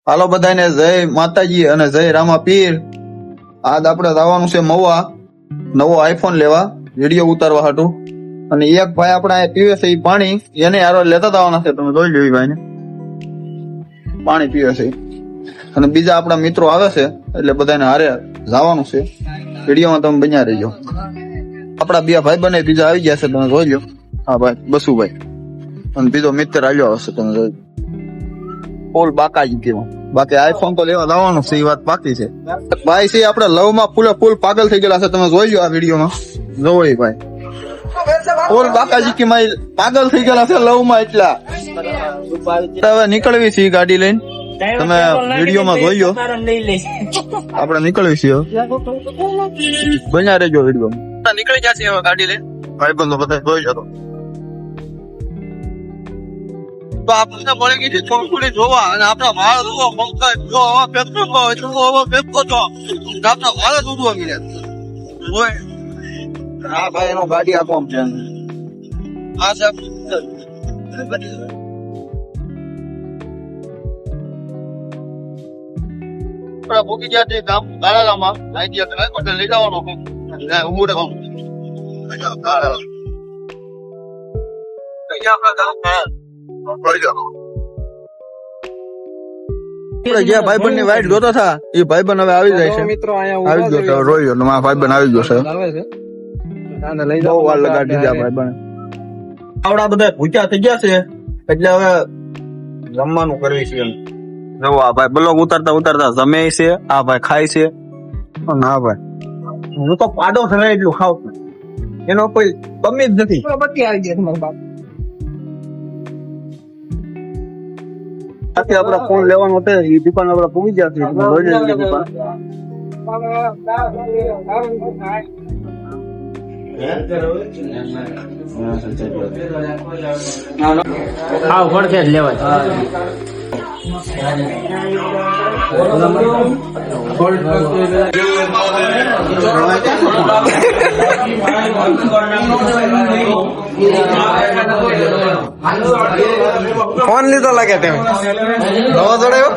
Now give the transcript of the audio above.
હાલો બધાને જય માતાજી અને જય રામા પીર. આજ આપણે જવાનું છે મહુવા નવો આઈફોન લેવા, વિડીયો ઉતારવા હાટું. અને એક ભાઈ આપણા પીવે છે ઈ પાણી, એને હારો લેતા જવાના છે. તમે જોઈ લો ઈ ભાઈને પાણી પીવે છે. અને બીજા આપણા મિત્રો આવે છે એટલે બધાને હારે જવાનું છે. વિડીયોમાં તમે બન્યા રહેજો. આપણા બે ભાઈ બને બીજા આવી ગયા છે, તમે જોઈ લો. હા ભાઈ બસુભાઈ અને બીજો મિત્ર આવ્યો હશે, તમે જોઈ ફૂલ બાકાજી કેવા. બાકી આઈફોન તો લેવા જવાનું છે, એ વાત બાકી છે. ભાઈ છે આપડે લવ માં ફૂલ પાગલ થઈ ગયેલા છે. તમે જોઈ લો આ વિડીયોમાં, જોવો એ ભાઈ ફૂલ બાકાજી કે માઈ પાગલ થઈ ગયેલા છે લવ માં. એટલા હવે નીકળવી છે ગાડી લઈને, તમે વિડીયોમાં જોઈ લો. આપડે નીકળવી છે, બન્યા રહેજો વિડીયોમાં. નીકળી જશે હવે ગાડી લઈને, ભાઈ બંધો બધા જોઈ જતો. તો આપણને મળી ગઈ છે થોડી જોવા, અને આપણા વાળ ઉડવા પંકજ જો હવે પેપકો તો આપણા વાળ જ ઉડવા મળ્યા. હા ભાઈ એનો ગાડી આપો છે. હા સાહેબ ભૂકી ગયા છે ગામ ગાળામાં, લઈ જવાનો ઉભું જે ભાઈબંધ ની વાઈટ જોતો હતા એ ભાઈબંધ હવે આવી જાય છે. મિત્રો આવી ગયો છે, રોયો મારા ભાઈબંધ આવી ગયો છે. બહુ વાર લગાડી દીધા ભાઈબંધ. આવડા બધા ભૂખ્યા થઈ ગયા છે એટલે હવે જમવાનું કરવી છે. જો આ ભાઈ બ્લોગ ઉતારતા જમે છે, આ ભાઈ ખાય છે. ના ભાઈ હું તો પાડો થવાય એટલું ખાવ, એનો કોઈ કમી જ નથી. આવી ગયા તમારા બાપ. આપડે ફોન લેવાનો હતો, એ દુકાન આપડે પૂરી ગયા છે. હા પડખે જ લેવાય. ફોન લીધો લાગે તમે નવો જોડાયો.